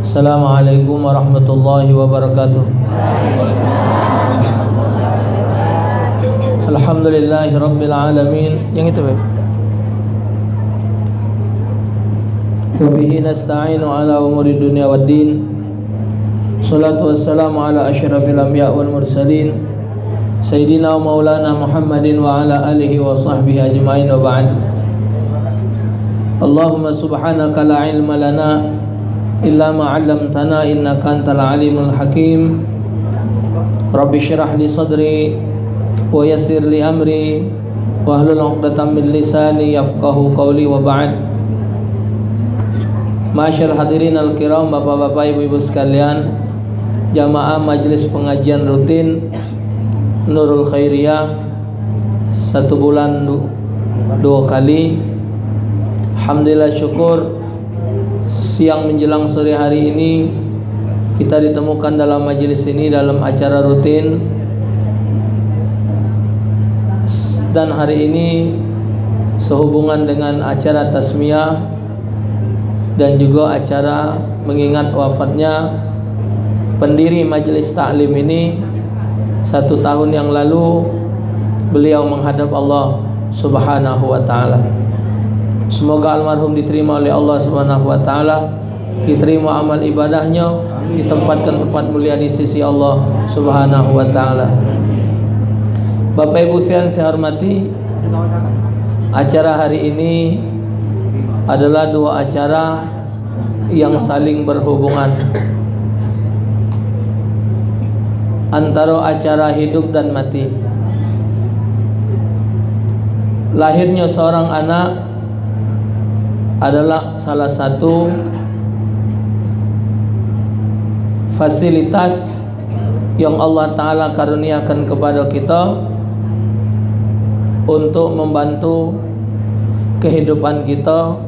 Assalamualaikum warahmatullahi wabarakatuh. Alhamdulillahi rabbil alamin. Yang itu baik. Wa bihi nasta'inu ala umuri dunya waddin. Salatu wassalamu ala asyrafil anbiya wal mursalin Sayyidina wa maulana Muhammadin wa ala alihi wa sahbihi ajma'in wa ba'd. Allahumma subhanaka la ilma lana illa ma 'allamtana innaka antal alimul hakim. Rabbi shrah li sadri wa yassir li amri wahlul 'uqdatam min lisani yafqahu qawli wa ba'd. Masyaallah hadirin al-kiram, bapak-bapak, ibu-ibu sekalian, jamaah majelis pengajian rutin Nurul Khairiyah, 1 bulan 2 kali. Alhamdulillah, syukur siang menjelang sore hari ini kita ditemukan dalam majelis ini dalam acara rutin. Dan hari ini sehubungan dengan acara tasmiyah dan juga acara mengingat wafatnya pendiri majelis taklim ini. 1 tahun yang lalu beliau menghadap Allah Subhanahu wa ta'ala. Semoga almarhum diterima oleh Allah Subhanahu wa ta'ala, diterima amal ibadahnya, ditempatkan tempat mulia di sisi Allah Subhanahu wa ta'ala. Bapak Ibu sekalian saya hormati, acara hari ini adalah 2 acara yang saling berhubungan, antara acara hidup dan mati. Lahirnya seorang anak adalah salah satu fasilitas yang Allah Ta'ala karuniakan kepada kita untuk membantu kehidupan kita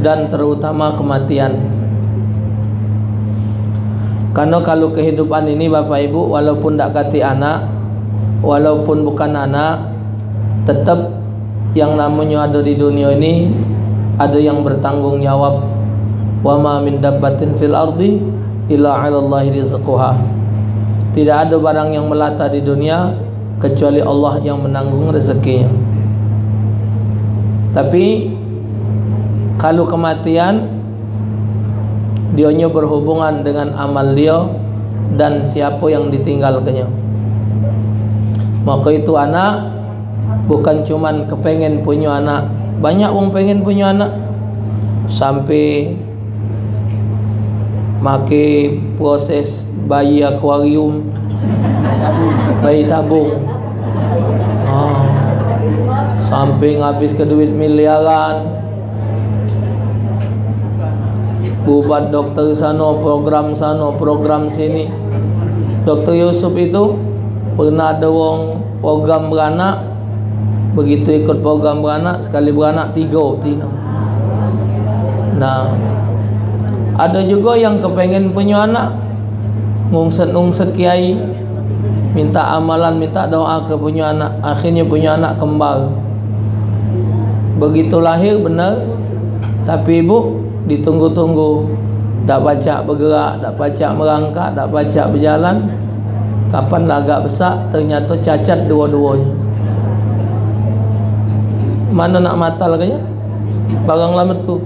dan terutama kematian. Karena kalau kehidupan ini Bapak Ibu, walaupun tak kati anak, walaupun bukan anak, tetap yang namanya ada di dunia ini ada yang bertanggung jawab. Wa ma min dabbatin fil ardi illa 'alallahi rizquha. Tidak ada barang yang melata di dunia kecuali Allah yang menanggung rezekinya. Tapi kalau kematian, dionya berhubungan dengan amal dia dan siapa yang ditinggalkannya. Maka itu anak bukan cuman kepengen punya anak. Banyak orang pengen punya anak sampai make proses bayi akuarium, bayi tabung, sampai ngabis ke duit miliaran, buat dokter sana, program sini. Dokter Yusuf itu pernah ada wong program beranak, begitu ikut program beranak, sekali beranak 3. Nah, ada juga yang kepengen punya anak, ngungset kiai, minta amalan, minta doa ke punya anak, akhirnya punya anak kembar. Begitu lahir benar, tapi ibu ditunggu-tunggu, tak baca bergerak, tak baca merangkak, tak baca berjalan. Kapan lah agak besar, ternyata cacat dua-duanya. Mana nak matal kaya? Barang lama tu.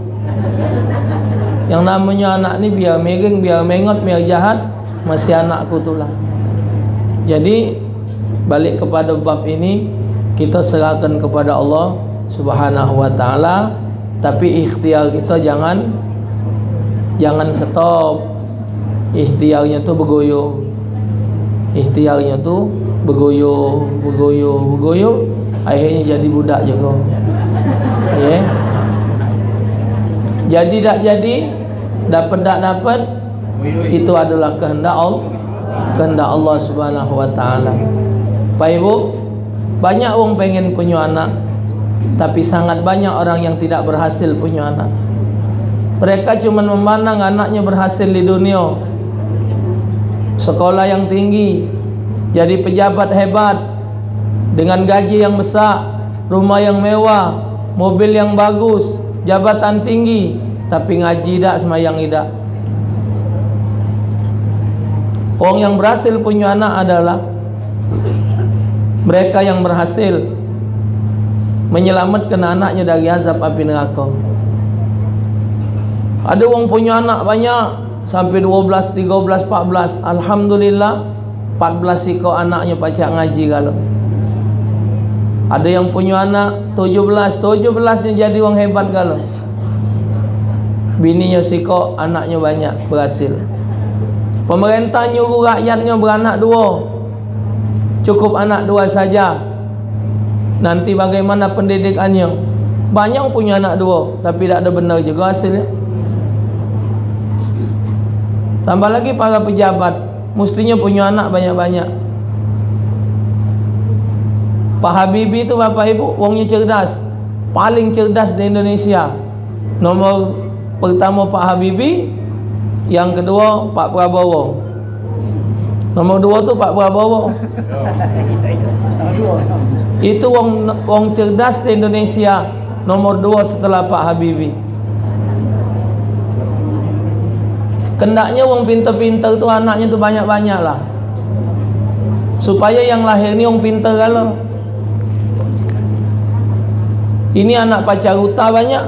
Yang namanya anak ni biar miring, biar mengot, biar jahat, masih anakku tu lah. Jadi balik kepada bab ini, kita serahkan kepada Allah Subhanahu wa ta'ala. Tapi ikhtiar kita jangan stop. Ikhtiarnya tu bergoyo. Ikhtiarnya tu bergoyo. Akhirnya jadi budak juga. Ya. Jadi tak jadi, dapat tak dapat, itu adalah kehendak Allah Subhanahu wa ta'ala. Pak Ibu, banyak orang pengen punya anak, tapi sangat banyak orang yang tidak berhasil punya anak. Mereka cuma memandang anaknya berhasil di dunia, sekolah yang tinggi, jadi pejabat hebat, dengan gaji yang besar, rumah yang mewah, mobil yang bagus, jabatan tinggi, tapi ngaji tak, semayang tidak. Orang yang berhasil punya anak adalah mereka yang berhasil menyelamatkan anaknya dari azab api neraka. Ada orang punya anak banyak sampai 12, 13, 14. Alhamdulillah 14 ekor anaknya pacak ngaji kalau. Ada yang punya anak 17 nya jadi orang hebat kalau. Bininya sikok, anaknya banyak, berhasil. Pemerintah nyuruh rakyatnya beranak 2. Cukup anak 2 saja. Nanti bagaimana pendidikannya? Banyak punya anak 2 tapi tak ada benar juga hasilnya. Tambah lagi para pejabat, mestinya punya anak banyak-banyak. Pak Habibie itu Bapak Ibu, orangnya cerdas, paling cerdas di Indonesia. Nomor pertama Pak Habibie, yang kedua Pak Prabowo. Nomor 2 tu Pak Prabowo. Itu orang cerdas di Indonesia, nomor 2 setelah Pak Habibie. Kendaknya orang pintar-pintar tu anaknya tu banyak-banyak lah, supaya yang lahir ni orang pintar kalau. Ini anak pacar huta banyak.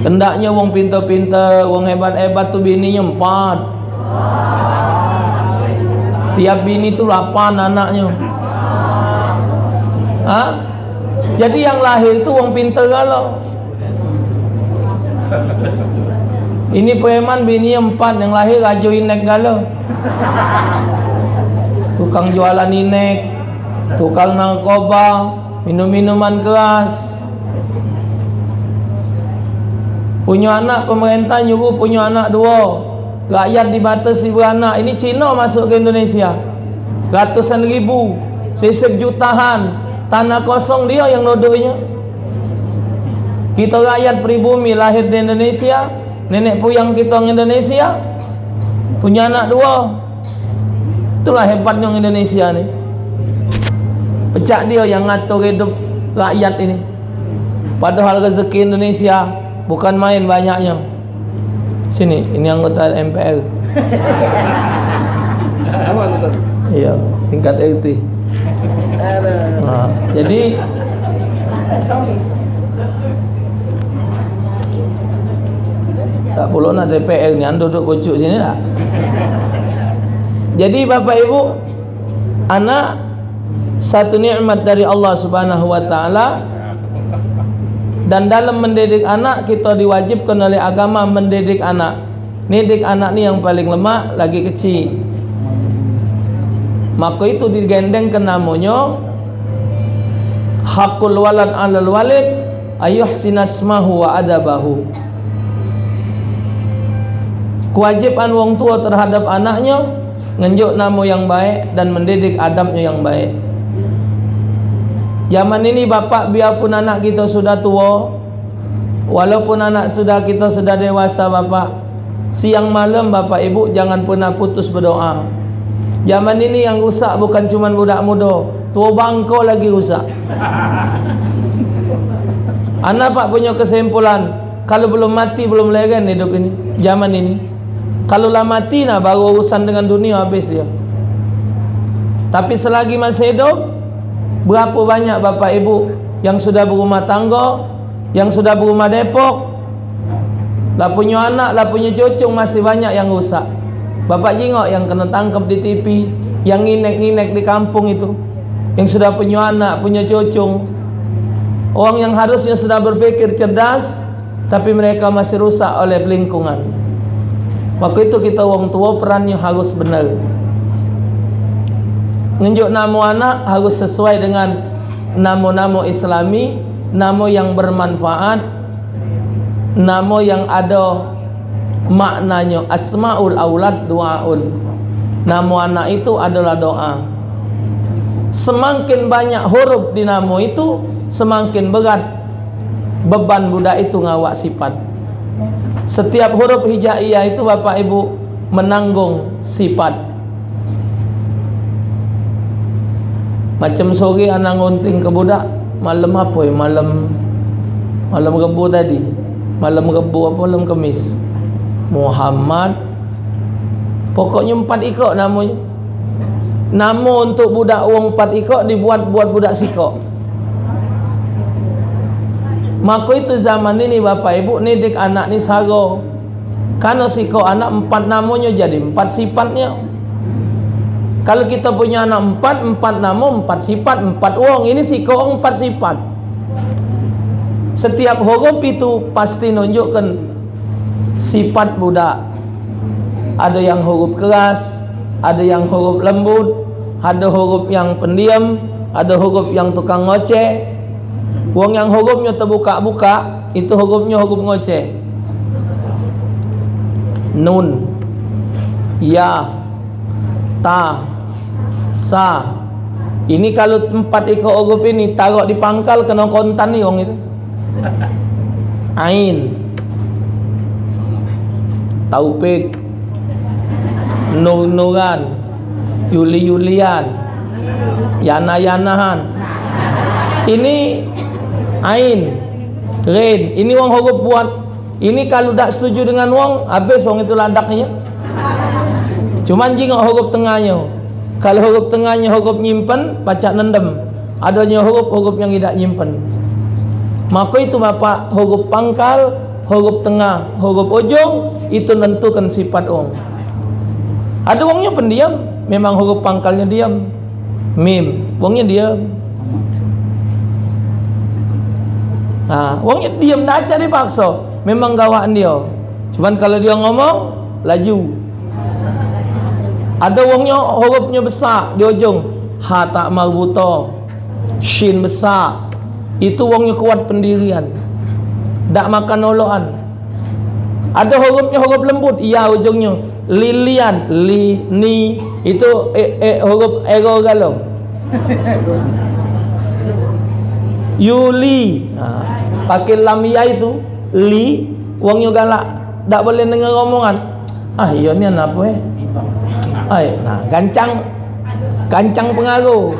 Kendaknya orang pintar-pintar, orang hebat-hebat tu bininya 4. Tiap bini tu 8 anaknya. Jadi yang lahir itu orang pintar kalau. Ini preman bininya 4, yang lahir raja inek kalau. Tukang jualan inek, tukang narkoba, minum-minuman keras. Punya anak, pemerintah nyuruh punya anak 2. Rakyat dibatasi beranak. Ini Cina masuk ke Indonesia, ratusan ribu, sisip jutaan. Tanah kosong dia yang nodoknya. Kita rakyat pribumi lahir di Indonesia, nenek puyang kita orang Indonesia, punya anak 2. Itulah hebatnya orang Indonesia ni. Pecah dia yang ngatur hidup rakyat ini. Padahal rezeki Indonesia bukan main banyaknya. Sini, ini anggota MPR. Iya, tingkat RT. Jadi tak perlu nak DPR ni, anda duduk pucuk sini tak? Jadi Bapak Ibu, anak satu nikmat dari Allah Subhanahu wa taala, dan dalam mendidik anak kita diwajibkan oleh agama mendidik anak. Didik anak ni yang paling lemah, lagi kecil. Maka itu digendengkan namanya hakul walad 'alal walid ayuhsina asmahu wa adabahu. Kewajiban wong tua terhadap anaknya ngenjuk nama yang baik dan mendidik adabnya yang baik. Zaman ini bapak, biarpun anak kita sudah tua, walaupun anak kita sudah dewasa bapak, siang malam bapak ibu jangan pernah putus berdoa. Zaman ini yang rusak bukan cuma budak muda, tua bangko lagi rusak. Anak pak punya kesimpulan, kalau belum mati belum legen hidup ini, zaman ini. Kalau lah mati nah baru urusan dengan dunia habis dia. Tapi selagi masih hidup, berapa banyak bapak ibu yang sudah berumah tangga, yang sudah berumah Depok, lah punya anak, lah punya cucu, masih banyak yang rusak. Bapak jengok yang kena tangkap di TV, yang nginek-nginek di kampung itu, yang sudah punya anak, punya cucu. Orang yang harusnya sudah berpikir cerdas, tapi mereka masih rusak oleh lingkungan. Maka itu kita orang tua perannya harus benar. Ngenjuk nama anak harus sesuai dengan nama-nama Islami, nama yang bermanfaat, nama yang ada maknanya. Asmaul aulad du'aun. Nama anak itu adalah doa. Semakin banyak huruf di nama itu, semakin berat beban budak itu ngawak sifat. Setiap huruf hijaiyah itu bapak ibu menanggung sifat. Macam sore anak ngunting ke budak, malam apa ya, malam Rebu tadi, malam Rebu apa malam Khamis. Muhammad, pokoknya 4 ikok namanya. Nama untuk budak wong 4 ikok dibuat buat budak sikok. Maka itu zaman ini bapak ibu nidik anak ni saro. Karena sikok anak 4 namanya jadi 4 sifatnya. Kalau kita punya anak 4 nama, 4 sifat, 4 wong. Ini sikok 4 sifat. Setiap huruf itu pasti nunjukkan sifat budak. Ada yang huruf keras, ada yang huruf lembut, ada huruf yang pendiam, ada huruf yang tukang ngoceh. Wong yang hurufnya terbuka-buka itu hurufnya huruf ngoceh. Nun, ya, ta, sa. Ini kalau 4 ekor huruf ini taruh di pangkal kena kontan ni orang itu. Ain, Taufik, Nur-Nuran, Yuli-Yulian, Yana-Yanahan. Ini Ain, Rin. Ini wong huruf buat. Ini kalau tak setuju dengan wong, habis wong itu ladaknya. Cuman jika huruf tengahnya. Kalau huruf tengahnya huruf nyimpen, pacak nendem. Adanya huruf-huruf yang tidak nyimpen. Maka itu bapak, huruf pangkal, huruf tengah, huruf ujung itu menentukan sifat wong. Ada wongnya pendiam, memang huruf pangkalnya diam. Mim, wongnya diam. Nah, wongnya diam nak cari paksa, memang gawaan dia. Cuman kalau dia ngomong laju. Ada wongnya hurufnya besar di ujung, ha tak marbuta, shin besar. Itu wongnya kuat pendirian, tak makan oloan. Ada hurufnya huruf lembut, iya ujungnya lilian, li, ni. Itu huruf ego galau. Yuli, pakai lam ya itu li, wongnya galak, tak boleh dengar omongan. Iya ni apa nah, gancang pengaruh.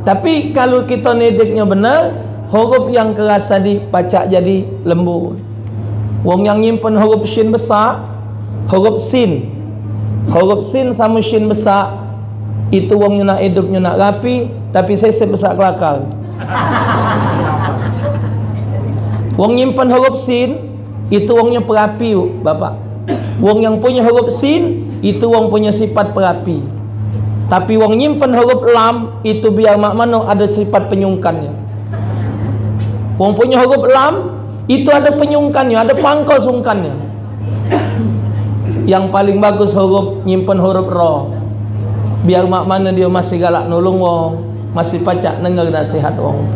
Tapi kalau kita nediknya benar, huruf yang keras tadi pacak jadi lembut. Wong yang nyimpen huruf shin besar, huruf sin sama shin besar, itu wongnya nak hidupnya nak rapi, tapi saya besar kelakar. Wong nyimpen huruf sin, itu wongnya perapi bapak. Wong yang punya huruf sin, itu wong punya sifat perapi. Tapi wong nyimpen huruf lam, itu biar mak mano ada sifat penyungkannya. Wong punya huruf lam, itu ada penyungkannya, ada pangkal sungkannya. Yang paling bagus huruf nyimpen huruf ro. Biar mak mana dia masih galak nolong wong, masih pacak dengar nasihat wong.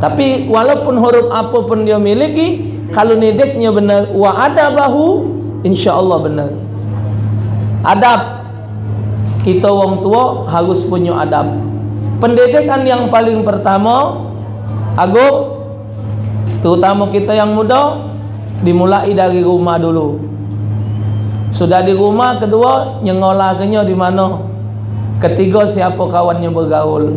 Tapi walaupun huruf apapun dia miliki, kalau nidiknya benar, wa adabahu, insyaallah benar. Adab, kita wong tua harus punya adab. Pendidikan yang paling pertama, agung, terutama kita yang muda, dimulai dari rumah dulu. Sudah di rumah, kedua nyengolahnya di mana? Ketiga, siapa kawannya bergaul.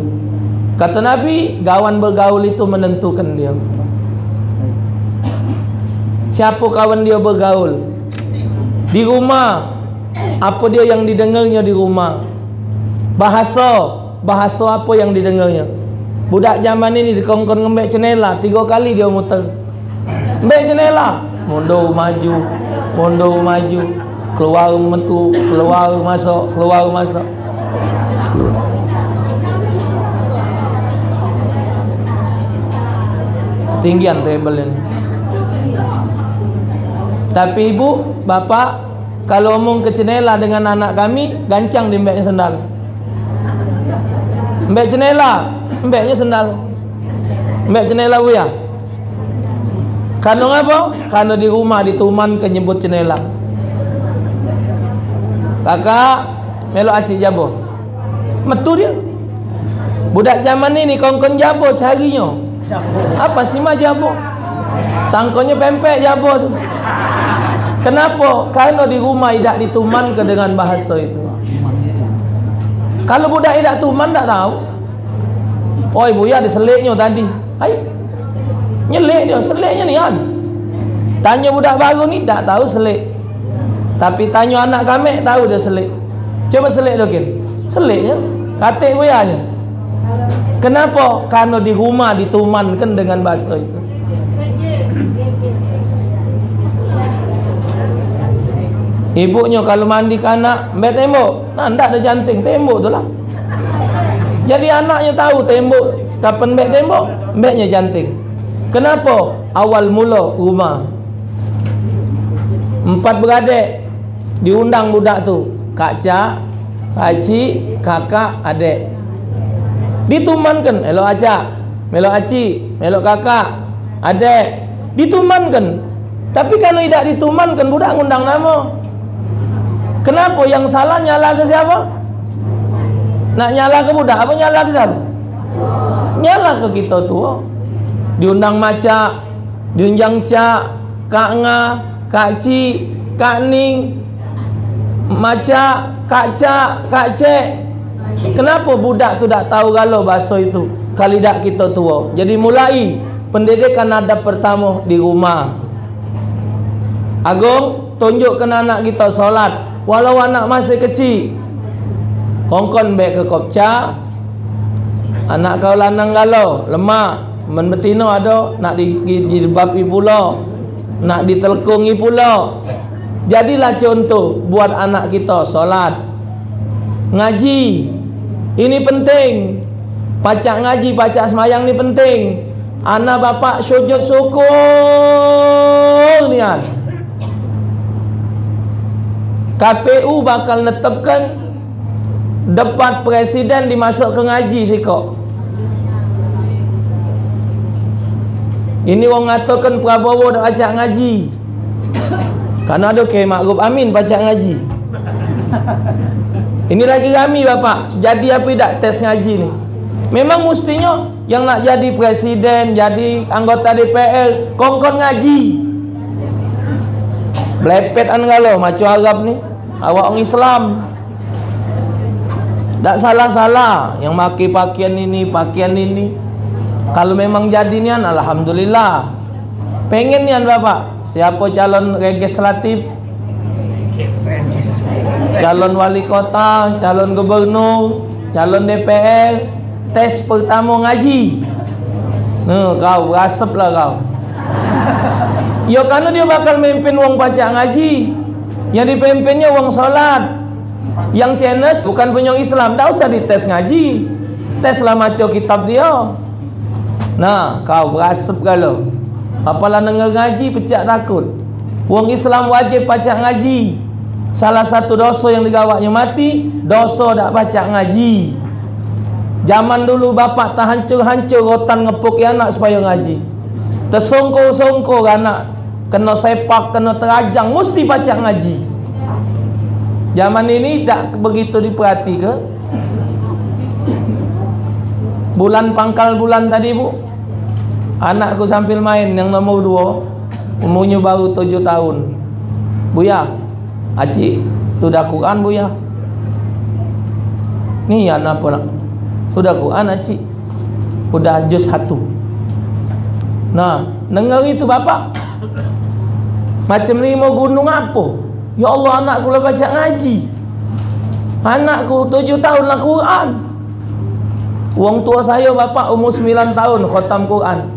Kata Nabi, kawan bergaul itu menentukan dia. Siapa kawan dia bergaul? Di rumah, apa dia yang didengarnya di rumah? Bahasa apa yang didengarnya? Budak zaman ini dikongkon ngembek cenela 3 kali dia muter. Ngembek cenela, mundur maju, keluar mentu, keluar masuk. Ketinggian table ini. Tapi ibu, bapak, kalau omong ke cenela dengan anak kami, gancang di mbeknya sendal. Mbek cenela, mbeknya sendal. Mbek cenela buya. Karena apa? Karena di rumah dituman ke nyebut cenela. Kakak, melo acik jabo. Metu dia. Budak zaman ini kongkon jabo carinya. Apa sih mah jabo? Sangkonya pempek jabo tu. Kenapa? Karena di rumah tidak dituman ke dengan bahasa itu. Kalau budak tidak tuman tak tahu. Oh ibu ya diseliknya tadi. Hai, Nyelik dia, seliknya ni kan. Tanya budak baru ni tak tahu selik. Tapi tanya anak kami tahu dia selik. Coba selik dia kan. Seliknya katik boyanya. Kenapa? Karena di rumah ditumankan dengan bahasa itu. Ibunya kalau mandi ke anak, mbak tembok, nah ndak ada janting, tembok tu lah. Jadi anaknya tahu tembok, kapan mbak tembok, mbaknya janting. Kenapa? Awal mula rumah. 4 beradik diundang budak tu, Kak Cak, Pak Cik, kakak, adik. Ditumankan, elok acak, melok acik, melok kakak, adik. Ditumankan. Tapi kalau tidak ditumankan, budak ngundang nama. Kenapa? Yang salah nyala ke siapa? Nak nyala ke budak apa nyala ke siapa? Nyala ke kita tua. Diundang macak, diundang cak, kak nga, kak cik, kak ning, macak, kak cak, kak cek. Kenapa budak tu tak tahu kalau bahasa itu? Kalau tidak kita tua. Jadi mulai pendidikan adab pertama di rumah. Agung, tunjukkan anak kita solat. Walau anak masih kecil, kongkon baik ke kopca. Anak kau lanang galau, lemak, men betino ada nak dijilbabi pula, nak ditelkungi pula. Jadilah contoh buat anak kita solat, ngaji. Ini penting. Pacak ngaji, pacak semayang ni penting. Anak bapak sujud syukur nian. KPU bakal netapkan debat presiden dimasuk ke ngaji sikok. Ini orang ngatakan Prabowo dah ajak ngaji. Karena ada ke Ma'ruf Amin baca ngaji. Ini lagi kami bapak. Jadi apa tidak tes ngaji ni? Memang mestinya yang nak jadi presiden, jadi anggota DPR, kongkon ngaji. Belepet an galau macam Arab ni. Awak orang Islam. Tak salah-salah yang maki pakaian ini, pakaian ini. Kalau memang jadi nian, alhamdulillah. Pengen nian bapak, siapa calon legislatif, calon wali kota, calon gubernur, calon DPR, tes pertama ngaji. Kau berasap lah kau. Ya karena dia bakal memimpin wong pacak ngaji. Yang dipimpinnya wong solat. Yang cenes bukan penyong Islam, tak usah dites ngaji. Teslah maco kitab dia. Nah, kau berasap kalau. Apalah dengar ngaji pecah takut. Wong Islam wajib pacak ngaji. Salah satu dosa yang digawaknya mati, dosa tak pacak ngaji. Zaman dulu bapak tak hancur-hancur rotan ngepuk ya anak supaya ngaji. Tersongkor-songkor anak kena sepak, kena terajang, mesti pacak ngaji. Zaman ini tak begitu diperhati ke? Bulan pangkal bulan tadi bu, anakku sambil main yang nombor 2, umurnya baru 7 tahun. Buya, Acik, sudah Quran Buya? Ni anak apa nak? Sudah Quran Acik? Sudah juz 1. Nah, dengar itu bapak. Macam 5 gunung apa? Ya Allah, anakku lah baca ngaji. Anakku 7 tahun lah Quran. Wong tua saya bapak umur 9 tahun khatam Quran.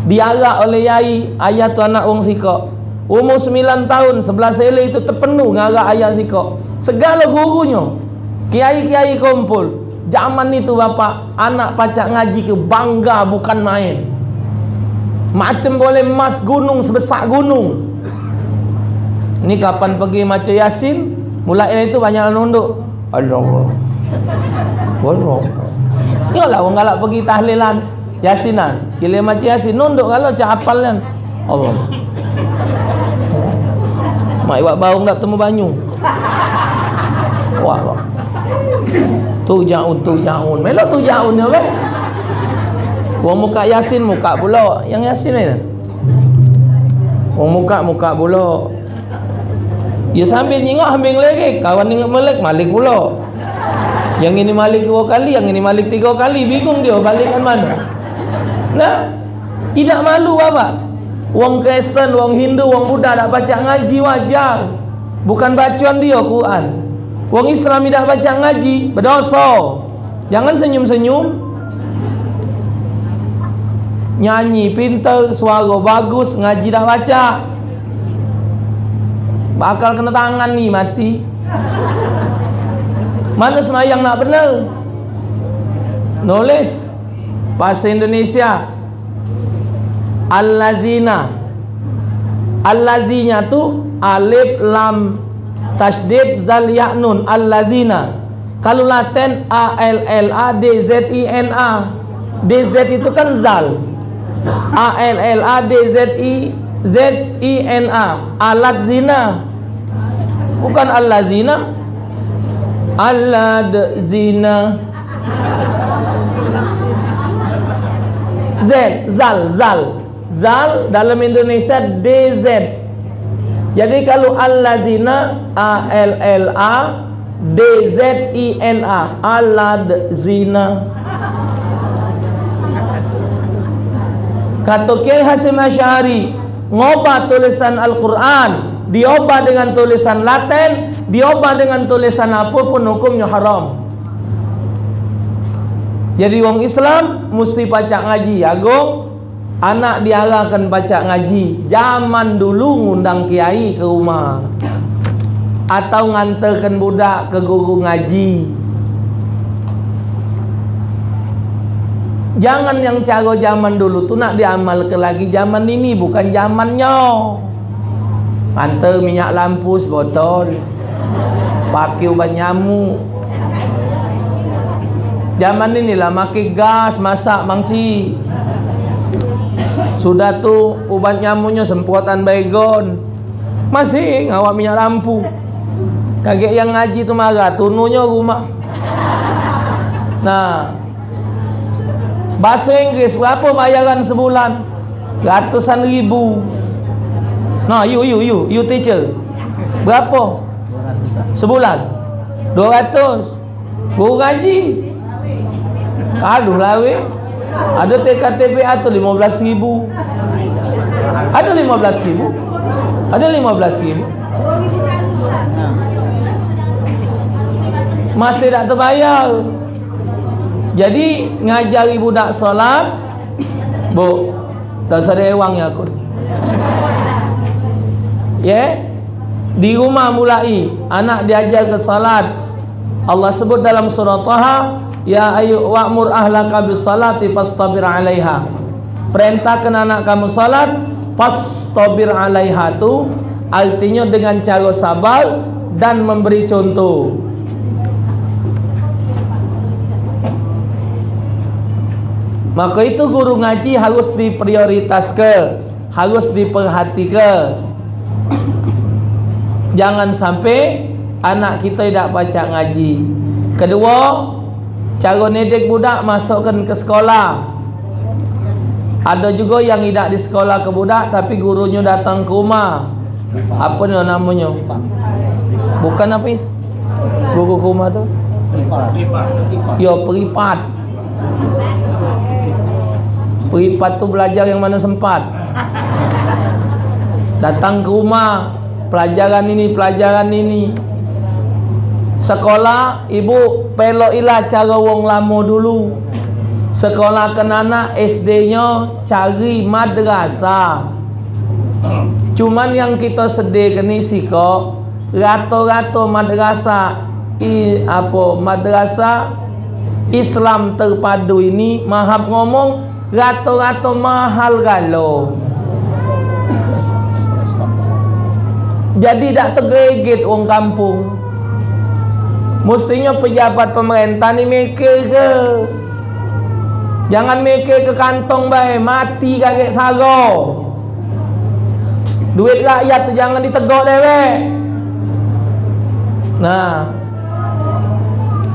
Diarak oleh yai ayat tu anak wong sikok. Umur 9 tahun 11 sele itu terpenuh ngarak ayat sikok. Segala gurunya, kiai-kiai kumpul. Zaman itu bapak, anak pacak ngaji ke bangga bukan main. Macam boleh emas gunung sebesar gunung. Ini kapan pergi macam Yasin, mulai itu banyak nunduk. Allah. Allah. Yalah orang galak pergi tahlilan Yasinan. Gila macam Yasin nunduk kalau cak hafalnya. Allah. Mak iwak baung nak temu banyu. Wah. Tu jaun. Melok tu jaun ya weh. Wong muka Yasin muka pula. Yang Yasin ni. Wong muka pula. Ya sambil nyingok ambil lagi. Kawan ingat malik pula. Yang ini malik 2 kali, yang ini malik 3 kali. Bingung dia balikkan mana. Nah, Tidak malu apa? Wong Kristen, wong Hindu, wong Buddha tak baca ngaji wajar. Bukan bacaan dia Quran. Wong Islam tidak baca ngaji berdosa. Jangan senyum-senyum. Nyanyi pintar, suara bagus, ngaji tak baca. Bakal kena tangan nih, mati. Mana semayang nak benar? Nulis bahasa Indonesia. Allazina. Allazinya tu alif lam tasydid zal ya nun. Allazina. Kalau Latin A L L A D Z I N A. DZ itu kan zal. A L L A D Z I N A. Alat zina. Bukan allazina. Alad zina. Z, zal dalam Indonesia DZ. Jadi kalau allazina A L L A D Z I N A, alad zina. Kata Kiai Hasyim Asy'ari, ngubah tulisan Al-Quran, diubah dengan tulisan Latin, diubah dengan tulisan apapun, hukumnya haram. Jadi wong Islam mesti baca ngaji. Agung anak diarahkan baca ngaji. Zaman dulu ngundang kiai ke rumah atau nganterkan budak ke guru ngaji. Jangan yang cara zaman dulu tu nak diamalkan lagi zaman ini, bukan zamannya. Antar minyak lampu sebotol, pakai ubat nyamuk. Zaman inilah makai gas masak mangci. Sudah tu ubat nyamuknya semprotan baygon. Masih ngawak minyak lampu. Kakek yang ngaji tu marah, tununya rumah. Nah, bahasa Inggris berapa bayaran sebulan? Ratusan ribu. Nah, you teacher. Berapa? 200 sebulan. 200. Guru ngaji. Aduh lah weh. Ada TKTPA tu 15.000. Ada 15.000. Ada 15.000. Masih tak terbayar. Jadi ngajari budak solat, bu, dah sadar wang ya aku. Di rumah mulai anak diajar ke salat. Allah sebut dalam surah Taha, ya ayu wa'mur ahlaka bis salati fastabir 'alaiha. Perintahkan anak kamu salat, fastabir 'alaiha tu artinya dengan cara sabar dan memberi contoh. Maka itu guru ngaji harus diprioritaskan, harus diperhatikan. Jangan sampai anak kita tidak baca ngaji. Kedua, cara didik budak masukkan ke sekolah. Ada juga yang tidak di sekolah ke budak, tapi gurunya datang ke rumah. Apa ni namanya? Bukan Hafiz. Guru ke rumah tu? Ya, peripat. Peripat tu belajar yang mana sempat. Datang ke rumah, pelajaran ini. Sekolah ibu pelokilah cara wong lama dulu. Sekolah kan anak SD-nya cari madrasah. Cuman yang kita sediakan ni kok rato-rato madrasah madrasah Islam terpadu ini mahap ngomong rato-rato mahal galau. Jadi tak tergegit orang kampung. Mestinya pejabat pemerintah ni mikir ke. Jangan mikir ke kantong baik, mati kakek saro. Duit rakyat tu jangan ditegak dewek. Nah,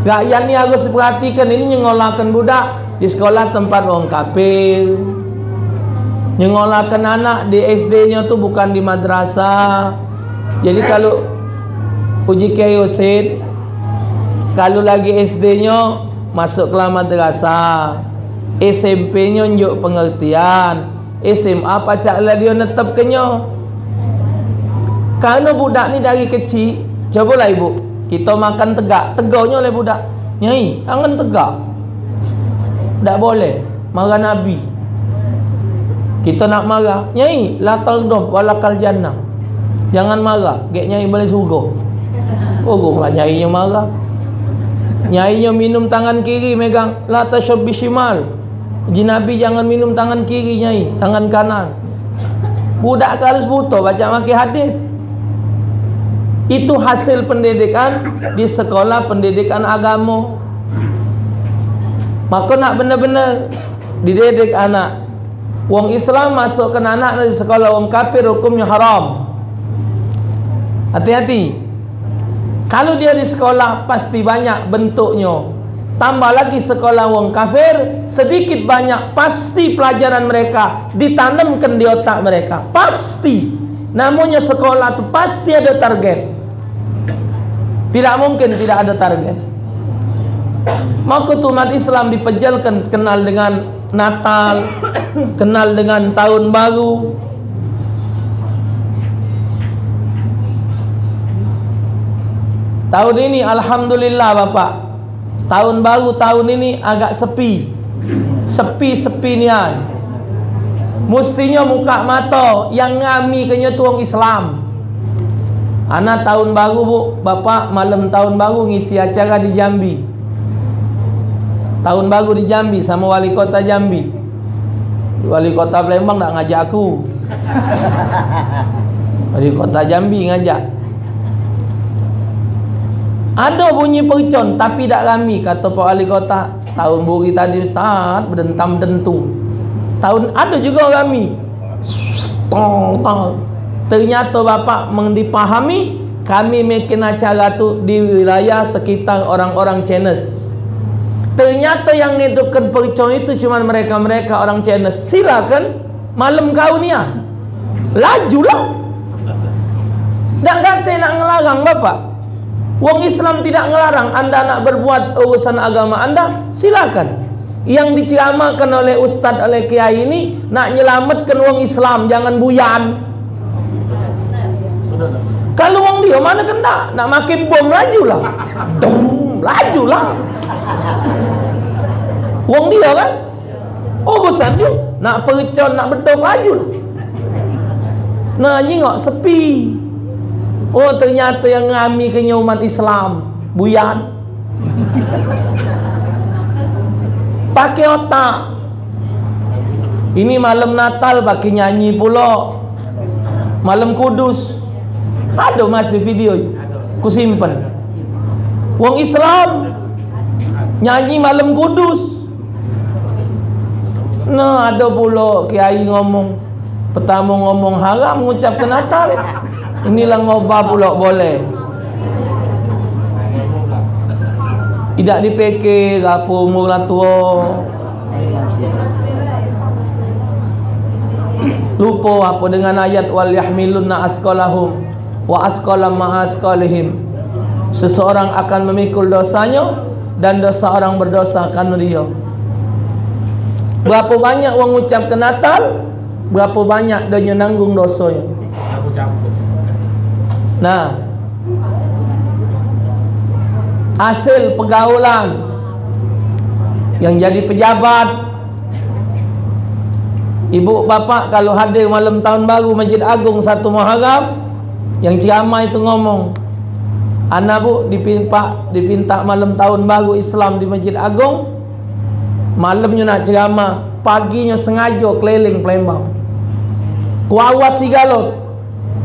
rakyat ni harus perhatikan. Ini nyengolahkan budak di sekolah tempat orang kafir. Nyengolahkan anak di SD-nya tu bukan di madrasah. Jadi kalau uji keyosid, kalau lagi SD-nya masuk ke madrasah. SMP-nya njuk pengertian, SMA pacak lah dia netap kenyo. Karena budak ni dari kecil, cobalah ibu, kita makan tegak, tegaknya oleh budak, nyai, jangan tegak, tak boleh, marah Nabi. Kita nak marah, nyai, la tardab walakal jannah, jangan marah, gek nyai boleh surga. Lah nyainya marah. Nyainya minum tangan kiri megang, la tashrab bishimal. Nabi jangan minum tangan kiri nyai, tangan kanan. Budak harus butuh baca maki hadis. Itu hasil pendidikan di sekolah pendidikan agama. Maka nak benar-benar dididik anak. Wong Islam masukkan anak di sekolah wong kafir hukumnya haram. Hati-hati. Kalau dia di sekolah pasti banyak bentuknya. Tambah lagi sekolah wong kafir, sedikit banyak pasti pelajaran mereka ditanamkan di otak mereka. Pasti. Namanya sekolah itu pasti ada target. Tidak mungkin tidak ada target. Maka umat Islam dipejalkan kenal dengan Natal, kenal dengan Tahun Baru. Tahun ini alhamdulillah Bapak, Tahun Baru tahun ini agak sepi. Sepi nian. Mestinya muka mata yang ngami kenya tuang Islam. Anak Tahun Baru bu, Bapak malam Tahun Baru ngisi acara di Jambi. Tahun Baru di Jambi sama wali kota Jambi. Wali kota Palembang tak ngajak aku. Wali kota Jambi ngajak. Ada bunyi percon tapi tak rami, kata Pak Wali Kota. Tahun baru tadi saat berdentam dentung. Tahun ada juga rami. Ternyata Bapak mendipahami, kami bikin acara tu di wilayah sekitar orang-orang Chinese. Ternyata yang hidupkan percon itu cuma mereka-mereka orang Chinese. Silakan malam kau ni ah. Lajulah. Tak kata nak ngelarang Bapak. Wong Islam tidak ngelarang anda nak berbuat urusan agama anda, silakan. Yang diceramakan oleh ustaz, oleh kiai ini nak nyelamatkan wong Islam, jangan buyan. Kalau wong dia mana kena nak makin bom, lajulah. Lajulah. Wong dia kan urusan dia nak percon, nak bedok, lajulah. Nah, nyingok sepi. Oh, ternyata yang ngami kenya umat Islam buyan. Pakai otak. Ini malam Natal pakai nyanyi pula. Malam Kudus ada masih video ku simpen. Wong Islam nyanyi malam Kudus. Nah, ada pula kiai ngomong, pertama ngomong haram mengucapkan Natal. Inilah ngobah pula boleh. Tidak dipikir apa umur lah tua. Lupa apa dengan ayat wal yahmilunna asqalahum wa asqalam ma asqalihim. Seseorang akan memikul dosanya dan dosa orang berdosa karena dia. Berapa banyak orang ucapkan Natal, berapa banyak dia nanggung dosanya. Nah, hasil pergaulan yang jadi pejabat, ibu bapak kalau hadir malam Tahun Baru Masjid Agung 1 Muharram, yang ceramah itu ngomong, anak bu dipinta malam Tahun Baru Islam di Masjid Agung, malamnya nak ceramah, paginya sengaja keliling Palembang, kuawas Sigalot,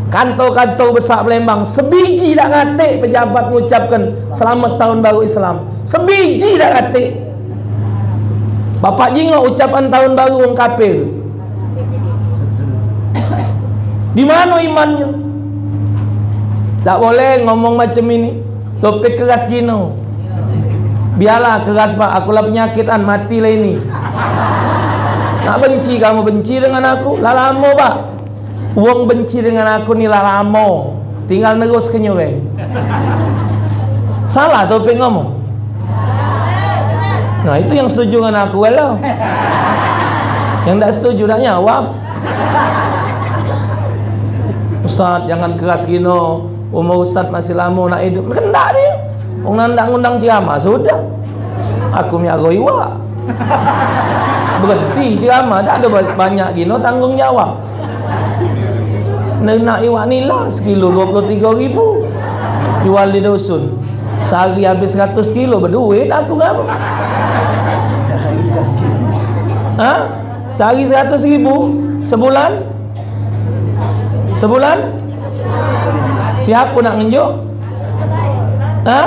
kantor-kantor besar Palembang, sebiji dah ngatik pejabat mengucapkan selamat Tahun Baru Islam. Sebiji dah ngatik. Bapak jingok ucapan Tahun Baru orang kafir. Di mana imannya? Tak boleh ngomong macam ini. Topik keras gino. Biarlah keras pak, akulah penyakitan, matilah ini. Nak benci kamu benci dengan aku, lah lama pak. Wong benci dengan aku ni lah lama, tinggal nerus ke nyewe. Salah topik ngomong. Nah itu yang setuju dengan aku lah. Yang tak setuju tak jawab. Ustaz jangan keras gino, umur Ustaz masih lama nak hidup. Kendak dia. Orang nak ngundang ceramah sudah. Aku miaro iwak. Berhenti ceramah, tak ada banyak gino tanggung jawab. Nak iwak nila sekilo 23.000 jual di dusun. Sehari habis 100 kilo berduit aku ngapa? Ha? Sehari 100.000 sebulan? Sebulan? Siapa nak ngenjuk? Ha?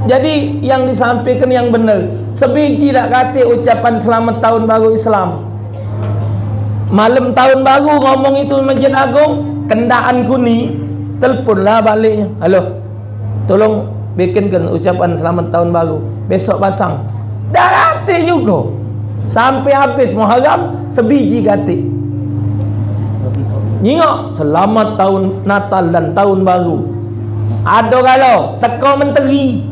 Jadi yang disampaikan yang benar. Sebiji tak kata ucapan selamat tahun baru Islam. Malam tahun baru ngomong itu Masjid Agung, kendaanku ni teleponlah baliknya. Halo. Tolong bikinkan ucapan selamat tahun baru. Besok pasang. Dah kata juga. Sampai habis Muharram sebiji kata. Nyingok selamat tahun Natal dan tahun baru. Ada kalau teko menteri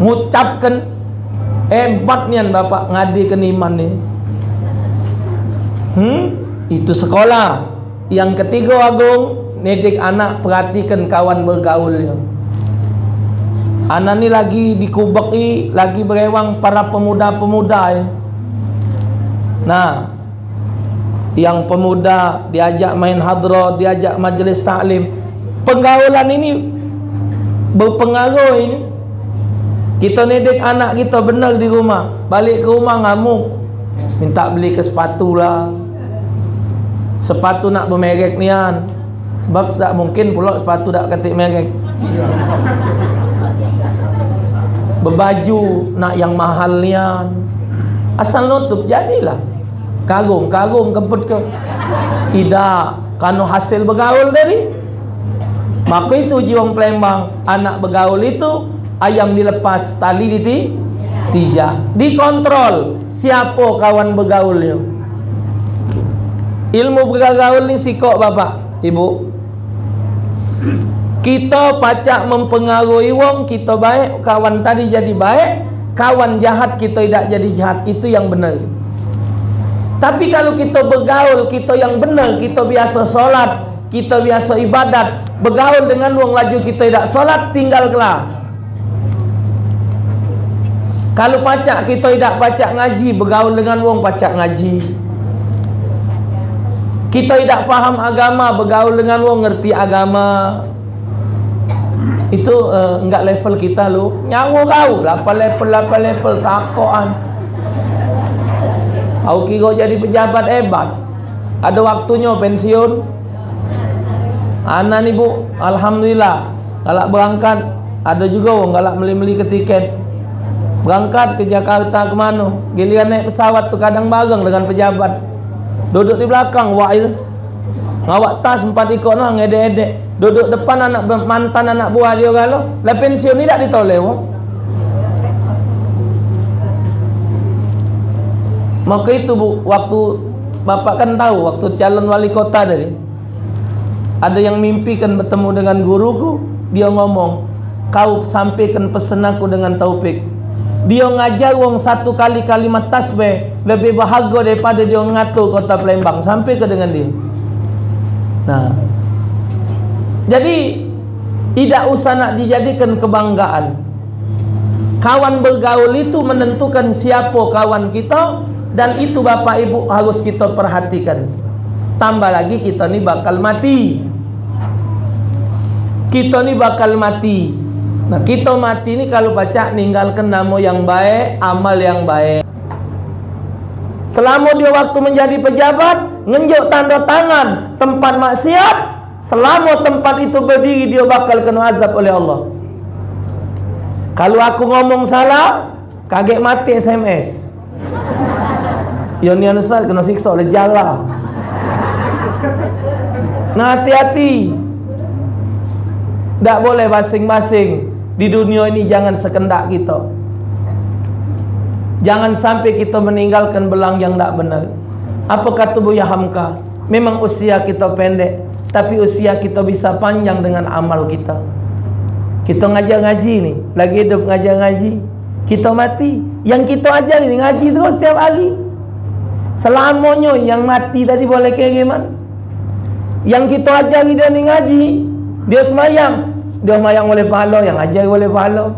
mengucapkan hebat nian bapak ngadikan iman ni. Itu sekolah. Yang ketiga Agung, didik anak perhatikan kawan bergaulnya. Anak ni lagi dikubeki, lagi berewang para pemuda-pemuda ya. Nah, yang pemuda diajak main hadra, diajak majlis taklim. Penggaulan ini berpengaruh ini. Kita didik anak kita benar di rumah, balik ke rumah ngamuk, minta beli ke sepatu lah. Sepatu nak bermerek nian. Sebab tak mungkin pula sepatu tak ketik merek. Berbaju nak yang mahal nian. Asal nutup jadilah. Karung kemput ke. Tidak kanu hasil bergaul tadi. Maka itu jiwang Palembang, anak bergaul itu ayam dilepas, tali ditijak. Dikontrol siapa kawan bergaulnya. Ilmu bergaul ni sikok bapak, ibu. Kita pacak mempengaruhi wong, kita baik, kawan tadi jadi baik, kawan jahat kita tidak jadi jahat. Itu yang benar. Tapi kalau kita bergaul, kita yang benar, kita biasa solat, kita biasa ibadat, bergaul dengan wong laju kita tidak solat, tinggal kelah. Kalau pacak kita tidak pacak ngaji, bergaul dengan wong pacak ngaji. Kita tidak faham agama, bergaul dengan wong ngerti agama. Itu enggak level kita lu. Nyawa kau 8 level takoan. Kau kira jadi pejabat hebat. Ada waktunya pensiun. Anak ni bu, alhamdulillah. Kalau berangkat ada juga wong galak beli ke tiket. Berangkat ke Jakarta ke mana? Giliran naik pesawat tu kadang bareng dengan pejabat. Duduk di belakang wak itu. Ngawak tas 4 ikut noh ngedek-edek. Duduk depan mantan anak buah dia kalau. Lah pensiun ni tak ditoleh wong. Maka itu bu, waktu bapak kan tahu waktu calon wali kota tadi. Ada yang mimpikan bertemu dengan guruku, dia ngomong, "Kau sampaikan pesan aku dengan taufik." Dia ngajar wong 1 kali kalimat tasbih lebih bahagia daripada dia ngatur kota Palembang. Sampai ke dengan dia. Nah, jadi tidak usah nak dijadikan kebanggaan. Kawan bergaul itu menentukan siapa kawan kita, dan itu bapak ibu harus kita perhatikan. Tambah lagi kita ni bakal mati. Kita ni bakal mati. Nah, kita mati ni kalau baca ninggalkan nama yang baik, amal yang baik. Selama dia waktu menjadi pejabat, ngenjuk tanda tangan tempat maksiat, selama tempat itu berdiri dia bakal kena azab oleh Allah. Kalau aku ngomong salah, kaget mati SMS. Yonian Ustaz kena siksa oleh jala. Nah, hati-hati. Tak boleh basing-basing. Di dunia ini jangan sekendak kita. Jangan sampai kita meninggalkan belang yang tak benar. Apa kata Buya Hamka? Memang usia kita pendek, tapi usia kita bisa panjang dengan amal kita. Kita ngajar ngaji ni, lagi hidup ngajar ngaji, kita mati, Yang kita ajar ini ngaji terus setiap hari. Selamanya yang mati tadi boleh kiriman. Yang kita ajar dia ni ngaji, dia semayang boleh pahala, yang ajar boleh pahala.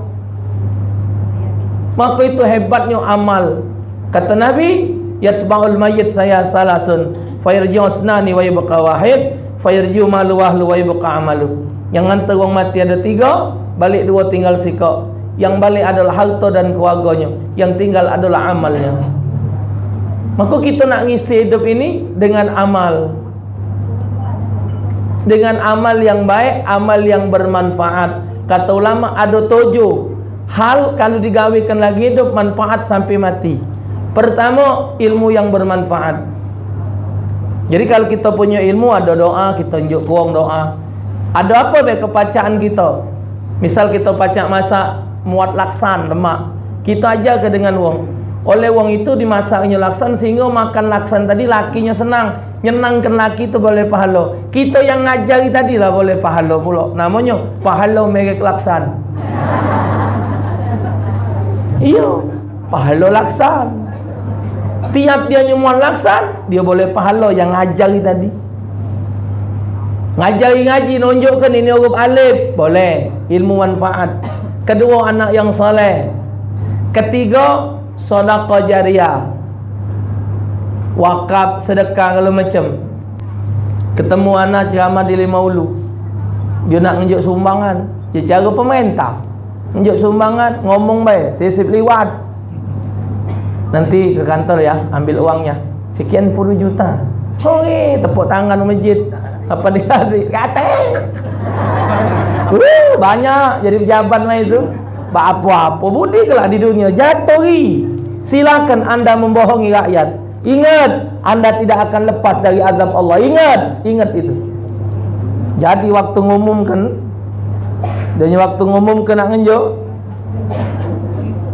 Maka itu hebatnya amal. Kata Nabi, yatba'ul mayyit saya salasun fayarji'u asnani wa yabqa wahid fayarji'u malu wahlu wa yabqa amalu. Yang hantar orang mati ada 3, balik 2 tinggal sikap. Yang balik adalah harta dan keluarganya, yang tinggal adalah amalnya. Maka kita nak ngisi hidup ini dengan amal. Dengan amal yang baik, amal yang bermanfaat. Kata ulama ada 7 hal kalau digawikan lagi hidup manfaat sampai mati. Pertama, ilmu yang bermanfaat. Jadi kalau kita punya ilmu, ada doa, kita tunjuk kurang doa. Ada apa baik kepacaan kita? Misal kita pacak masak muat laksan lemak, kita ajar ke dengan wong. Oleh wong itu dimasaknya laksan sehingga makan laksan tadi lakinya senang. Nyenangkan laki itu boleh pahala. Kita yang ngajari tadi lah boleh pahala pula. Namanya pahala merek laksan. Iya, pahala laksan. Tiap dia nyumun laksan, dia boleh pahala yang ngajari tadi. Ngajari ngaji, nunjukkan ini huruf alif, boleh, ilmu manfaat. Kedua, anak yang soleh. Ketiga, sedekah jariah, wakaf, sedekah kalau macam. Ketemu anak ceramah di 5 Ulu, dia nak nunjuk sumbangan, dia cara pemerintah nunjuk sumbangan, ngomong baik, sisip liwat, nanti ke kantor ya, ambil uangnya sekian puluh juta. Tepuk tangan masjid. Apa dia kata? Banyak jadi pejabat mah itu. Apa-apa budi kelah di dunia jatuhi. Silakan anda membohongi rakyat. Ingat, anda tidak akan lepas dari azab Allah. Ingat itu. Jadi waktu ngumumkan, dan waktu ngumumkan nak ngenjuk,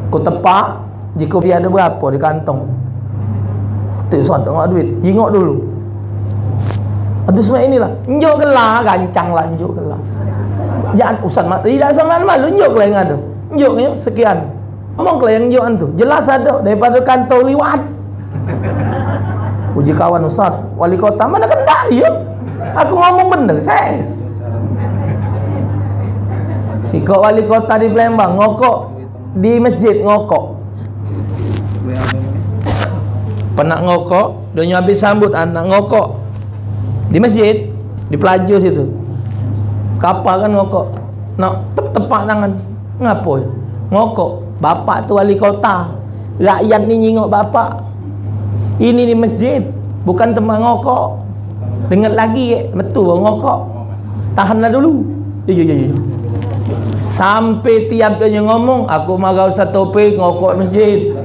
ku tepak, jika dia ada berapa di kantong. Tak usah tengok duit, jingok dulu. Aduh semua inilah, njuk kelah, gancang lah njuk kelah. Jangan usah tidak sangat malu njuk kelah yang ada. Njuknya sekian. Ngomong kelah yang njukan tu, jelas ada daripada kantong liwat. Uji kawan Ustaz, wali kota mana kendak dia? Aku ngomong bener, ses. Si kok wali kota di Palembang ngokok di masjid ngokok. Pernah ngokok, dia habis sambut anak ngokok di masjid, di pelaju situ. Kapal kan ngokok, nak tepak tangan, ngapo? Ngokok. Bapak tu wali kota, rakyat ni nyingok bapak. Ini di masjid, bukan tempat ngokok. Dengar lagi, betul ngokok. Tahanlah dulu. Ya. Sampai tiap dia ngomong, aku marah Ustaz Taufik ngokok masjid.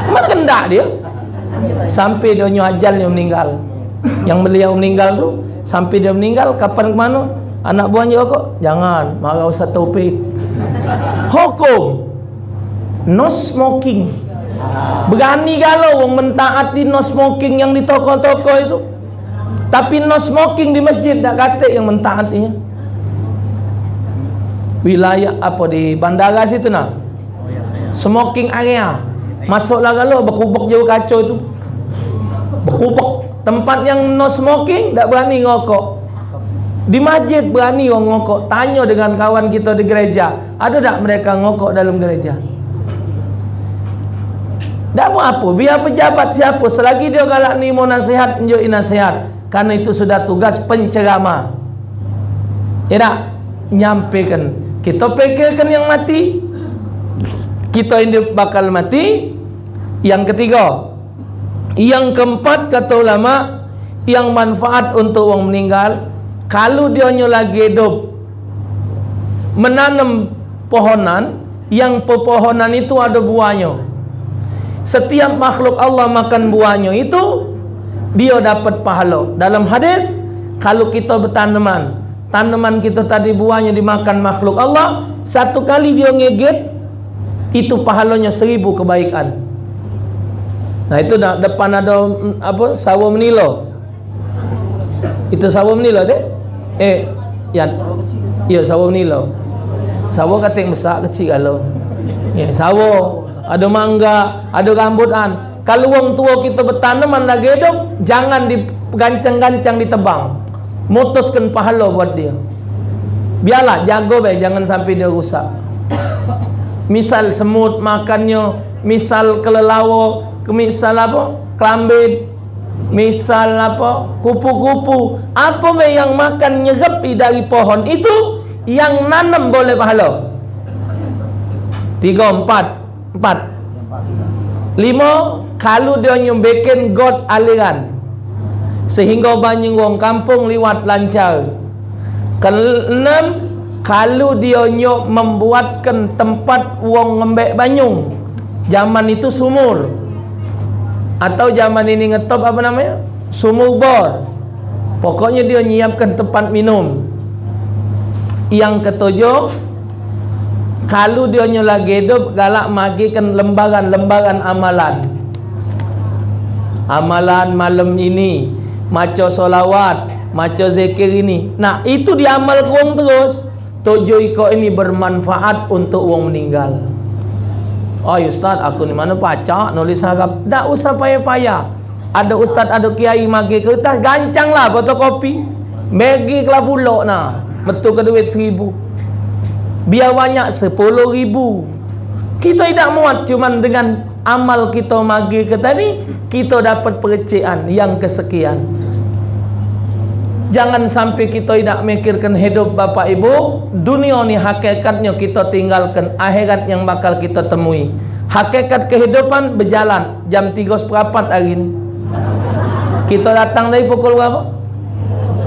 Mana kendak dia? Sampai dia ajalnya meninggal. Yang beliau meninggal tu, sampai dia meninggal, kapan ke mana? Anak buahnya kok, jangan marah Ustaz Taufik. Hukum no smoking. Berani kalau orang mentaati no smoking yang di toko-toko itu. Tapi no smoking di masjid tak kata yang mentaatinya. Wilayah apa di bandara situ nah, smoking area. Masuklah kalau berkubuk jauh kacau itu. Berkubuk tempat yang no smoking tak berani ngokok. Di masjid berani orang ngokok. Tanya dengan kawan kita di gereja, ada tak mereka ngokok dalam gereja? Tak apa-apa, biar pejabat siapa, selagi dia galak ni mau nasihat, tunjukin nasihat. Karena itu sudah tugas penceramah. Ya tak? Nyampaikan. Kita pikirkan yang mati, kita ini bakal mati. Yang ketiga, yang keempat kata ulama, yang manfaat untuk orang meninggal, kalau dia lagi hidup, menanam pohonan, yang pepohonan itu ada buahnya. Setiap makhluk Allah makan buahnya itu, dia dapat pahala. Dalam hadis, kalau kita bertanaman, tanaman kita tadi buahnya dimakan makhluk Allah, satu kali dia ngegit, itu pahalanya 1000 kebaikan. Nah itu depan ada apa? Sawo menilo. Itu sawo menilo teh? Ya sawo menilo. Sawo kating besar kecil kalau. Ya, sawo, ada mangga, ada rambutan. Kalau wong tua kita bertanaman lagi hidup, jangan digancang-gancang ditebang. Mutuskan pahala buat dia. Biarlah jago baik, jangan sampai dia rusak. Misal semut makannya, misal kelelawar, misal apa? Kelambit, misal apa? Kupu-kupu. Apa baik yang makan nyerepi dari pohon itu yang nanam boleh pahala. 3, 4, 5. Kalau dia bikin got aliran sehingga banyak wong kampung liwat lancar. 6. Kalau dia membuatkan tempat wong ngembek banyung. Zaman itu sumur, atau zaman ini ngetop apa namanya, sumur bor. Pokoknya dia nyiapkan tempat minum. Yang ke-7, kalau dia lagi hidup galak magikan lembaran-lembaran amalan. Amalan malam ini, maca solawat, maca zikir ini. Nah, itu diamal wong terus. 7 iko ini bermanfaat untuk wong meninggal. Oh Ustaz, aku ni mana pacak nulis harap. Tak usah payah-payah. Ada ustaz, ada kiai magi kertas, gancang lah fotokopi. Bagi kelah pulak nah. Betul ke duit 1,000. Biar banyak 10,000. Kita tidak muat cuman dengan amal kita magi ke tadi, kita dapat percayaan yang kesekian. Jangan sampai kita tidak mikirkan hidup Bapak Ibu. Dunia ni hakikatnya kita tinggalkan, akhirat yang bakal kita temui. Hakikat kehidupan berjalan. Jam 3:04 hari ini kita datang dari pukul berapa?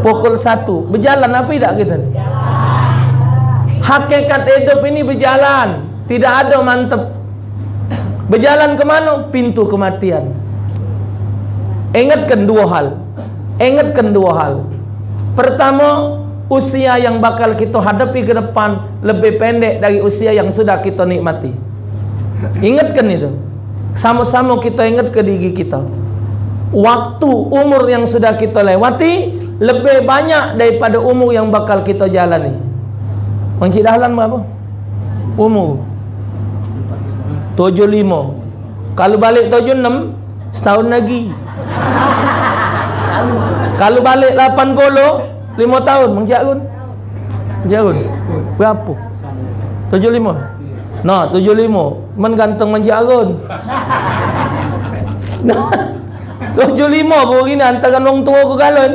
Pukul 1. Berjalan apa tidak kita ni? Hakikat hidup ini berjalan, tidak ada mantep. Berjalan ke mana? Pintu kematian. Ingatkan dua hal. Pertama, usia yang bakal kita hadapi ke depan lebih pendek dari usia yang sudah kita nikmati. Ingatkan itu. Sama-sama kita ingat ke diri kita. Waktu umur yang sudah kita lewati lebih banyak daripada umur yang bakal kita jalani. Mancik dahlan berapa? Umur 75. Kalau balik 76, setahun lagi. Kalau balik 80, 5 tahun. Mancik Agun? Mancik Agun? Berapa? 75? Nah, 75. Men ganteng Mancik Agun. 75 pun ini antara orang tua ke galon.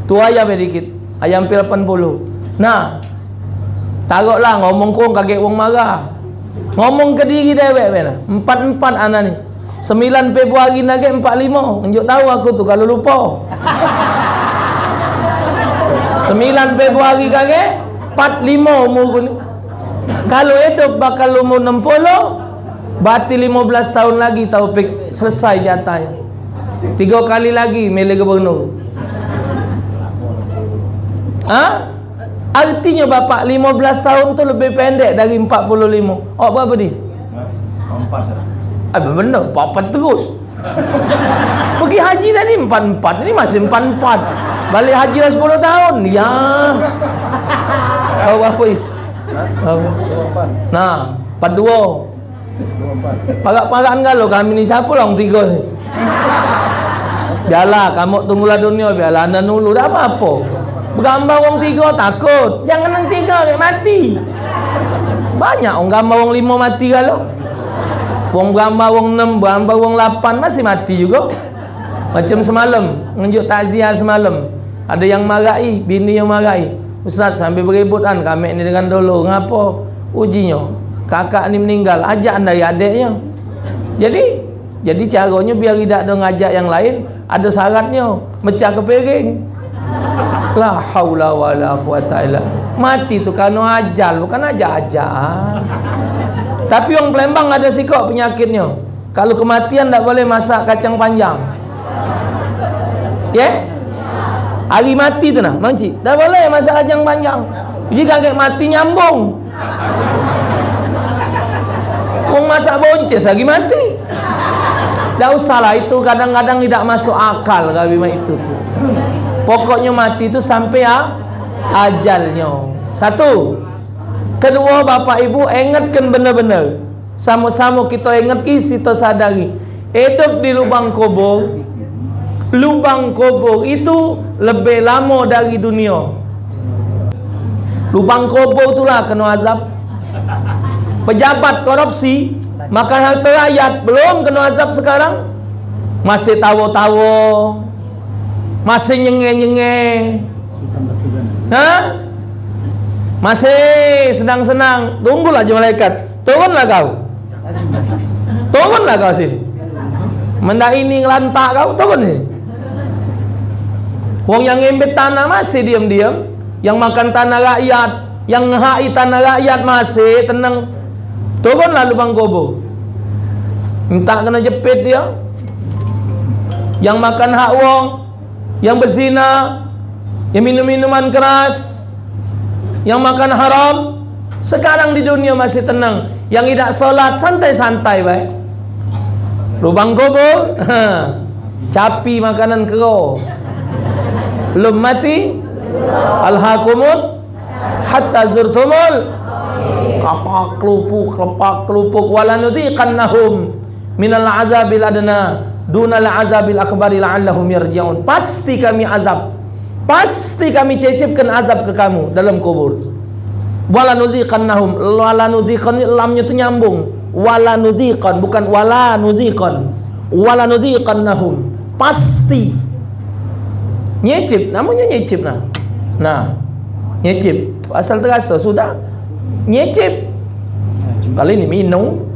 Tu ayam sedikit. Ayam hampir 80. Nah, taruklah ngomong kong kaget wong marah. Ngomong ke diri dewek bena. 44 anak ni. 9 Februari lagi 45. Unjuk tahu aku tu kalau lupa. 9 Februari kaget 45 umur aku ni. Kalau hidup bakal umur 60, berarti 15 tahun lagi Taufik selesai jatahnya. 3 kali lagi milih gubernur. Artinya bapak 15 tahun tu lebih pendek dari 45. Oh berapa ni? 4. Benar, 4 terus. Pergi haji tadi 44. Ini masih 44. Balik haji dah 10 tahun. Ya. Oh apa is? Nah, 42. Parak-parakan kalau kami ni siapa lah orang 3 ni. Biarlah kamu tunggulah dunia, biarlah anda dulu. Tak apa-apa. Bergambar orang 3 takut. Jangan yang 3 kayak mati. Banyak orang gambar orang 5 mati kalau. Orang gambar orang 6, gambar orang 8 masih mati juga. Macam semalam, ngunjuk takziah semalam. Ada yang marahi, bini yang marahi. Ustaz sampai beributan kami ni dengan dulu. Ngapa? Ujinya kakak ni meninggal, ajak dari adiknya. Jadi caranya biar tidak ada ngajak yang lain, ada syaratnya, mecah kepiring. La haula wala quwata illa. Mati tu kerana ajal, bukan ajak-ajak. Tapi orang Palembang ada sikap penyakitnya. Kalau kematian tak boleh masak kacang panjang. Ya? Hari mati tu nah, Makcik. Tak boleh masak kacang panjang. Jika kaget mati nyambung. Orang masak bonces lagi mati. Tak usahlah, itu kadang-kadang tidak masuk akal kalimat itu tu. Pokoknya mati itu sampai ajalnya. 1. Kedua, Bapak Ibu ingatkan benar-benar Sama-sama kita ingat kita sadari hidup di lubang kubur. Lubang kubur itu lebih lama dari dunia. Lubang kubur itulah kena azab. Pejabat korupsi makan harta rakyat belum kena azab sekarang. Masih tawa-tawa, masih nyenge-nyenge, masih senang-senang. Tunggulah je malaikat. Turunlah kau. Turunlah kau sini. Mendak ini ngelantak kau, turun ni. Wong yang ngembil tanah masih diam-diam, yang makan tanah rakyat, yang ngehai tanah rakyat masih tenang. Turunlah lubang kubur. Minta kena jepit dia. Yang makan hak wong, yang berzina, yang minum minuman keras, yang makan haram, sekarang di dunia masih tenang. Yang tidak solat santai-santai baik. Lubang kubur, capi makanan kero. Belum mati, alhaqumut hatta zurtumul kapak kelupuk walanudhiqannahum minal azabil adna dunal azabil akbari la'allahum yarji'un. Pasti kami azab, pasti kami cecipkan azab ke kamu dalam kubur. Walanudhiqannahum, walanudhiqan lamnya itu nyambung. Walanudhiqan bukan walanudhiqan. Walanudhiqannahum, pasti nyecip, namanya nyecip nah. Nah, nyecip asal terasa sudah nyecip. Kali ini minum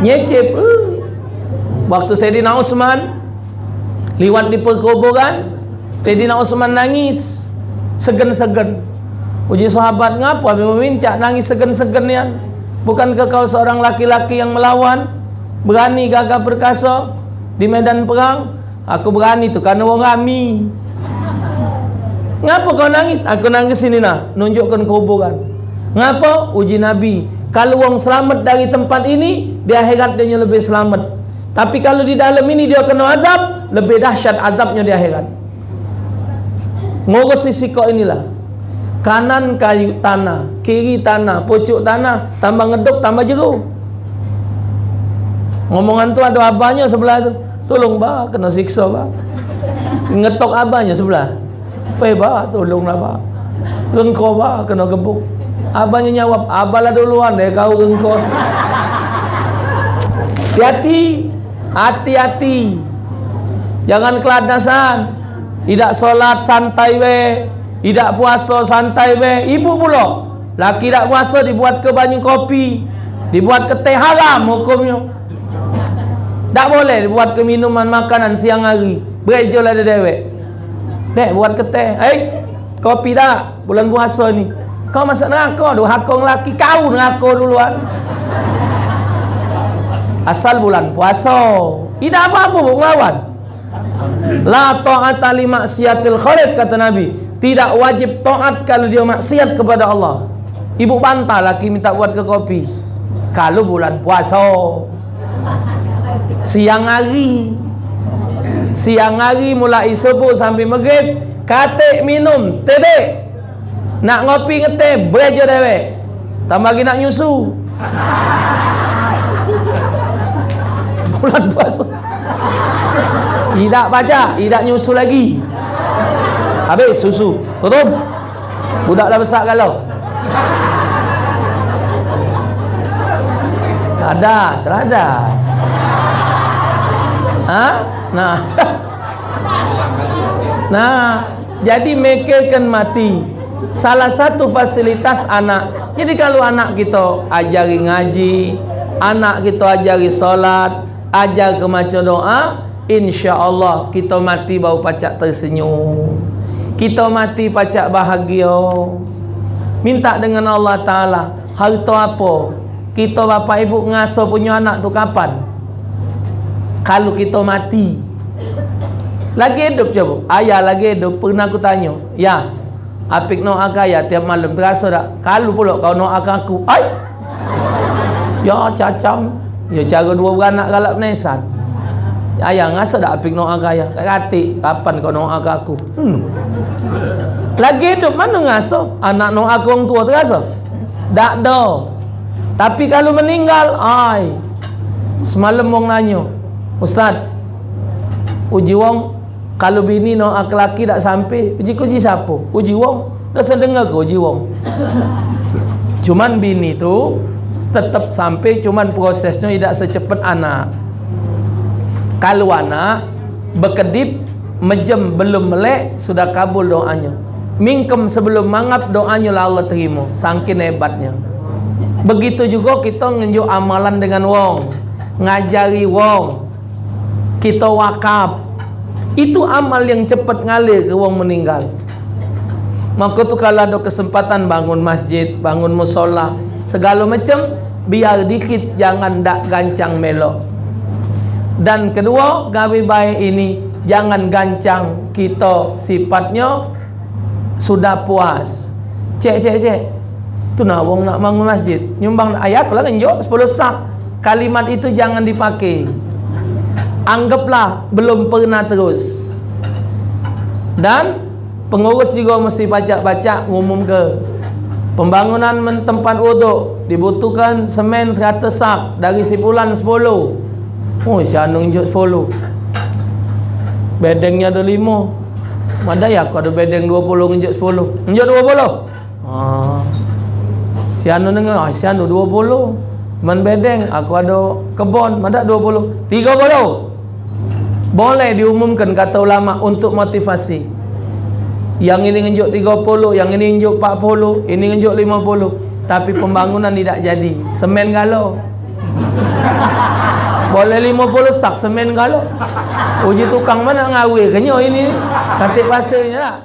nyecip. Waktu Sayyidina Utsman liwat di perkuburan, Sayyidina Utsman nangis segen-segen. Uji sahabat, ngapa memincak nangis segen-segen ya? Bukankah kau seorang laki-laki yang melawan, berani, gagah perkasa di medan perang? Aku berani tu karena orang kami. Ngapa kau nangis? Aku nangis ini nah, nunjukkan kuburan. Ngapa? Uji Nabi. Kalau orang selamat dari tempat ini, di akhirat dia lebih selamat. Tapi kalau di dalam ini dia kena azab, lebih dahsyat azabnya di akhirat. Ngurus sisi kau inilah. Kanan kayu tanah, kiri tanah, pucuk tanah, tambah ngeduk, tambah jeruk. Ngomongan tu ada abahnya sebelah tu. Tolong bah, kena siksa bah. Ngetok abahnya sebelah. Pai bah, tolonglah bah. Engkau bah, kena gebuk. Abahnya nyawab, abahlah duluan deh kau engkau. Hati-hati, hati-hati. Jangan keladasan. Tidak solat santai we, tidak puasa santai we. Ibu pula, laki tak puasa dibuat ke banyu kopi, dibuat ke teh, haram hukumnya. Tak boleh dibuat ke minuman makanan siang hari. Berejo lah dewek. Dek buat ke teh. Kopi tak bulan puasa ni. Kau masuk neraka tu, hakong laki kau neraka duluan. Asal bulan puasa. Tidak apa-apa pun melawan. La ta'ata li maksiatil khaliq, kata Nabi. Tidak wajib taat kalau dia maksiat kepada Allah. Ibu bantah laki minta buat ke kopi. Kalau bulan puasa. Siang hari mulai subuh sampai maghrib, katik minum tedek. Nak ngopi ngeteh, berejo dewek. Tambah lagi nak nyusu. Bulan puasa. Tidak baca, tidak nyusu lagi. Habis susu. Tutup. Budaklah besar kalau. Ladas. Nah, jadi mikirkan mati. Salah satu fasilitas anak. Jadi kalau anak kita ajari ngaji, anak kita ajari solat, ajar ke macam doa, insya-Allah kita mati bau pacak tersenyum. Kita mati pacak bahagia. Minta dengan Allah Ta'ala. Harta apa? Kita bapak ibu ngasuh punya anak tu kapan? Kalau kita mati. Lagi hidup coba. Ayah lagi hidup. Pernah aku tanya. Ya, apik doa kaya tiap malam. Terasa tak? Kalau pula kau doakan aku. Ya cacam. Ya cara dua beranak galak penesan. Ayah ngasa tak apik doa kaya? Katik. Kapan kau doakan aku? Lagi hidup mana ngasa? Anak doa aku orang tua terasa? dak do. Tapi kalau meninggal, semalam wong nanyo, Ustaz, uji wong kalau bini no laki tak sampai, uji siapa? Uji wong. Dah sedengar ke uji wong? Cuman bini tu tetap sampai, cuman prosesnya tidak secepat anak. Kalau anak berkedip mejem belum melek, sudah kabul doanya. Mingkem sebelum mangap, doanya lah Allah terima. Saking hebatnya. Begitu juga kita ngenjuk amalan dengan wong, ngajari wong, kita wakaf. Itu amal yang cepat ngalir ke wong meninggal. Maka tu kalau ada kesempatan bangun masjid, bangun musola, segala macam, biar dikit, jangan dak gancang melok. Dan kedua, gawe baik ini jangan gancang, kita sifatnya sudah puas. Cek tu nak wong nak bangun masjid, nyumbang ayat lah ngenjok 10 sak. Kalimat itu jangan dipakai. Anggaplah belum pernah terus. Dan pengurus juga mesti baca-baca ngumum ke pembangunan tempat wuduk dibutuhkan semen 100 sak dari simpulan 10. Oh, si anu ngenjok 10. Bedengnya ada 5. Mana ya aku ada bedeng 20 ngenjok 10. Ngenjok 20. Si anu dengar, si anu 20. Man bedeng aku ada kebon, mana 20. 30. Boleh diumumkan kata ulama untuk motivasi. Yang ini ngenjuk 30, yang ini ngenjuk 40, ini ngenjuk 50. Tapi pembangunan tidak jadi. Semen galau. Boleh 50 sak semen galau. Uji tukang mana ngawi kenyo ini. Katik pasirnya lah.